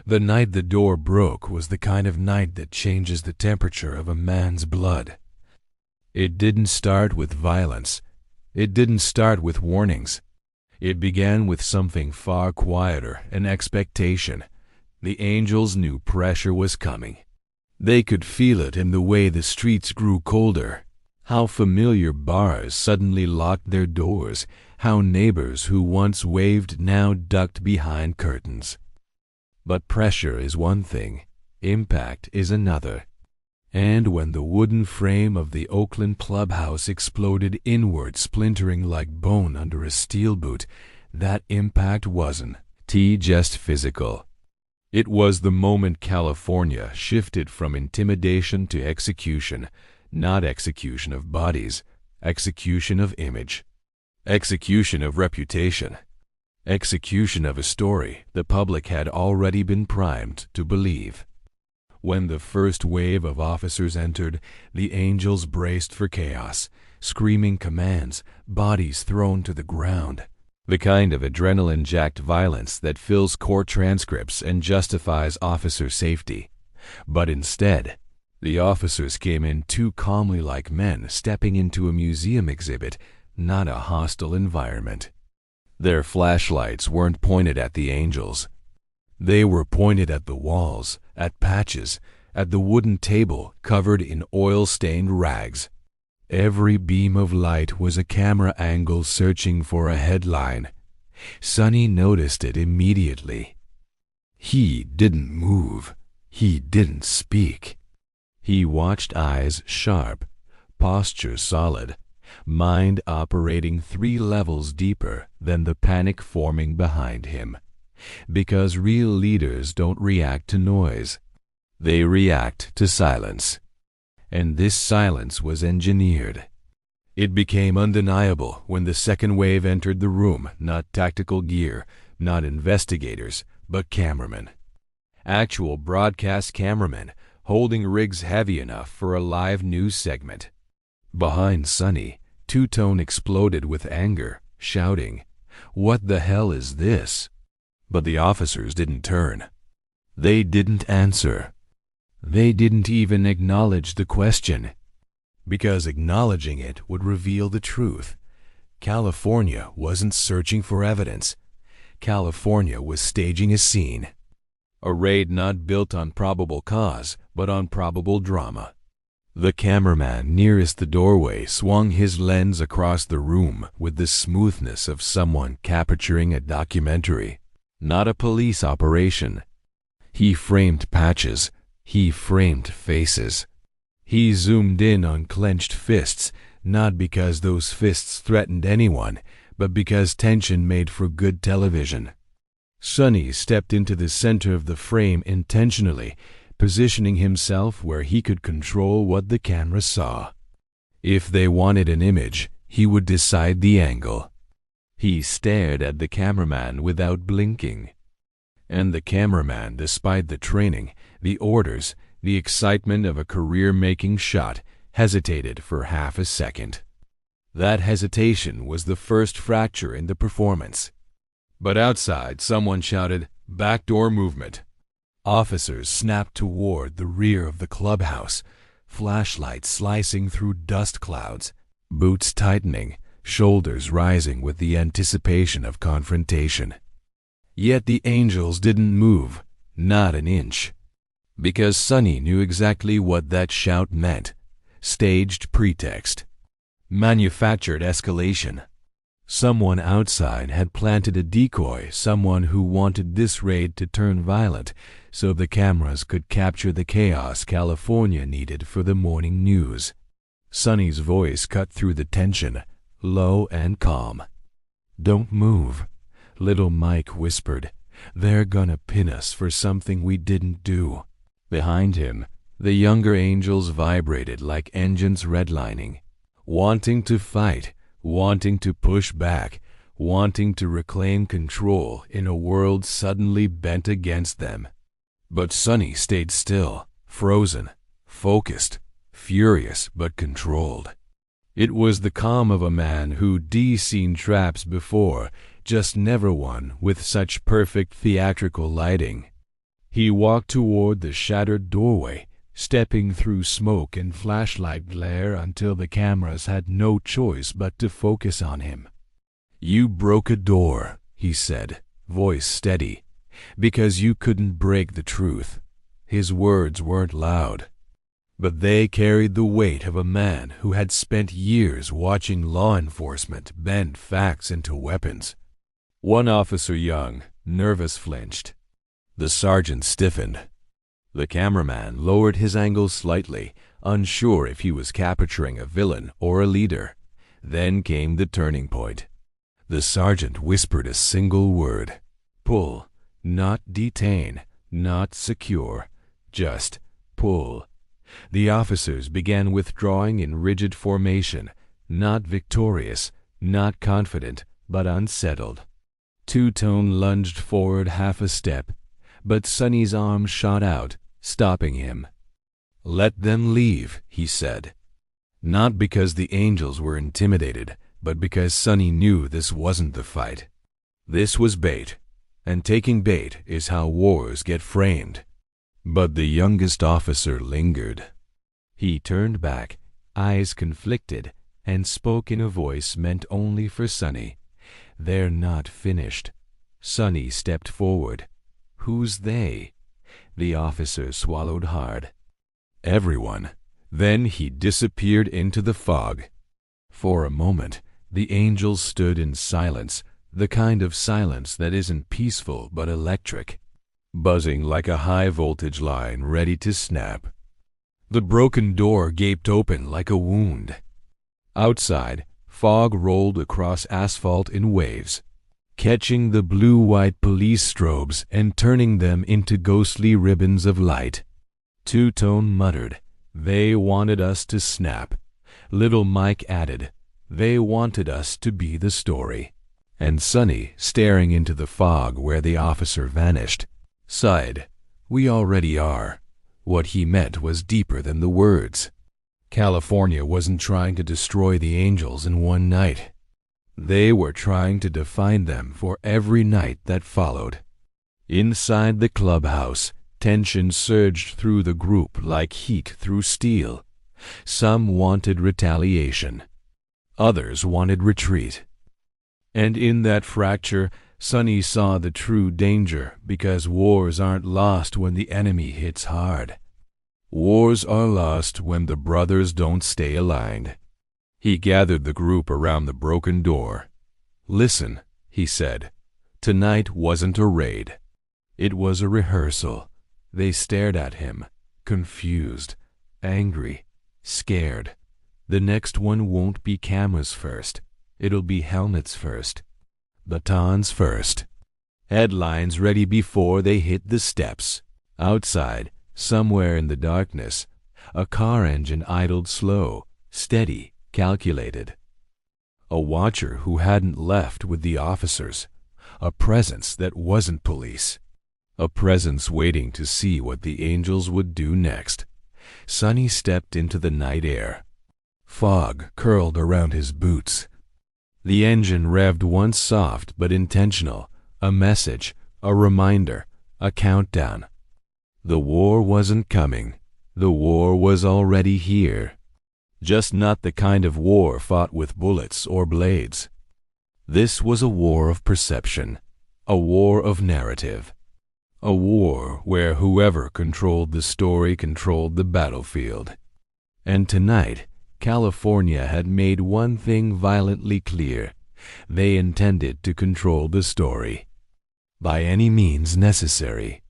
The night the door broke was the kind of night that changes the temperature of a man's blood. It didn't start with violence. It didn't start with warnings. It began with something far quieter, an expectation. The angels knew pressure was coming. They could feel it in the way the streets grew colder, how familiar bars suddenly locked their doors, how neighbors who once waved now ducked behind curtains. But pressure is one thing, impact is another. And when the wooden frame of the Oakland clubhouse exploded inward, splintering like bone under a steel boot, that impact wasn't just physical. It was the moment California shifted from intimidation to execution, not execution of bodies, execution of image, execution of reputation, execution of a story the public had already been primed to believe. When the first wave of officers entered, the angels braced for chaos, screaming commands, bodies thrown to the ground. The kind of adrenaline-jacked violence that fills court transcripts and justifies officer safety. But instead, the officers came in too calmly, like men stepping into a museum exhibit, not a hostile environment. Their flashlights weren't pointed at the angels. They were pointed at the walls, at patches, at the wooden table covered in oil-stained rags. Every beam of light was a camera angle searching for a headline. Sonny noticed it immediately. He didn't move. He didn't speak. He watched, eyes sharp, posture solid, mind operating 3 levels deeper than the panic forming behind him. Because real leaders don't react to noise. They react to silence. And this silence was engineered. It became undeniable when the second wave entered the room, not tactical gear, not investigators, but cameramen. Actual broadcast cameramen, holding rigs heavy enough for a live news segment. Behind Sonny, Two-Tone exploded with anger, shouting, "What the hell is this?" But the officers didn't turn. They didn't answer. They didn't even acknowledge the question, because acknowledging it would reveal the truth. California wasn't searching for evidence. California was staging a scene. A raid not built on probable cause, but on probable drama. The cameraman nearest the doorway swung his lens across the room with the smoothness of someone capturing a documentary, not a police operation. He framed patches. He framed faces. He zoomed in on clenched fists, not because those fists threatened anyone, but because tension made for good television. Sonny stepped into the center of the frame intentionally, positioning himself where he could control what the camera saw. If they wanted an image, he would decide the angle. He stared at the cameraman without blinking. And the cameraman, despite the training, the orders, the excitement of a career-making shot, hesitated for half a second. That hesitation was the first fracture in the performance. But outside, someone shouted, "Backdoor movement." Officers snapped toward the rear of the clubhouse, flashlights slicing through dust clouds, boots tightening, shoulders rising with the anticipation of confrontation. Yet the angels didn't move, not an inch. Because Sonny knew exactly what that shout meant. Staged pretext. Manufactured escalation. Someone outside had planted a decoy, someone who wanted this raid to turn violent, so the cameras could capture the chaos California needed for the morning news. Sonny's voice cut through the tension, low and calm. "Don't move," little Mike whispered. "They're gonna pin us for something we didn't do." Behind him, the younger angels vibrated like engines redlining, wanting to fight, wanting to push back, wanting to reclaim control in a world suddenly bent against them. But Sonny stayed still, frozen, focused, furious but controlled. It was the calm of a man who'd seen traps before, just never one with such perfect theatrical lighting. He walked toward the shattered doorway, stepping through smoke and flashlight glare until the cameras had no choice but to focus on him. "You broke a door," he said, voice steady, "because you couldn't break the truth." His words weren't loud, but they carried the weight of a man who had spent years watching law enforcement bend facts into weapons. One officer, young, nervous, flinched. The sergeant stiffened. The cameraman lowered his angle slightly, unsure if he was capturing a villain or a leader. Then came the turning point. The sergeant whispered a single word. "Pull. Not detain, not secure. Just pull." The officers began withdrawing in rigid formation, not victorious, not confident, but unsettled. Two-Tone lunged forward half a step, but Sonny's arm shot out, stopping him. "Let them leave," he said. Not because the angels were intimidated, but because Sonny knew this wasn't the fight. This was bait, and taking bait is how wars get framed. But the youngest officer lingered. He turned back, eyes conflicted, and spoke in a voice meant only for Sonny. "They're not finished." Sonny stepped forward. "Who's they?" The officer swallowed hard. "Everyone." Then he disappeared into the fog. For a moment, the angels stood in silence, the kind of silence that isn't peaceful but electric, buzzing like a high-voltage line ready to snap. The broken door gaped open like a wound. Outside, fog rolled across asphalt in waves, catching the blue-white police strobes and turning them into ghostly ribbons of light. Two-Tone muttered, "They wanted us to snap." Little Mike added, "They wanted us to be the story." And Sonny, staring into the fog where the officer vanished, sighed, "We already are." What he meant was deeper than the words. California wasn't trying to destroy the angels in one night. They were trying to define them for every night that followed. Inside the clubhouse, tension surged through the group like heat through steel. Some wanted retaliation. Others wanted retreat. And in that fracture, Sonny saw the true danger, because wars aren't lost when the enemy hits hard. Wars are lost when the brothers don't stay aligned. He gathered the group around the broken door. "Listen," he said. "Tonight wasn't a raid. It was a rehearsal." They stared at him, confused, angry, scared. "The next one won't be cameras first. It'll be helmets first. Batons first. Headlines ready before they hit the steps." Outside, somewhere in the darkness, a car engine idled slow, steady, calculated. A watcher who hadn't left with the officers. A presence that wasn't police. A presence waiting to see what the angels would do next. Sonny stepped into the night air. Fog curled around his boots. The engine revved once soft but intentional, a message, a reminder, a countdown. The war wasn't coming. The war was already here. Just not the kind of war fought with bullets or blades. This was a war of perception, a war of narrative, a war where whoever controlled the story controlled the battlefield. And tonight, California had made one thing violently clear. They intended to control the story. By any means necessary.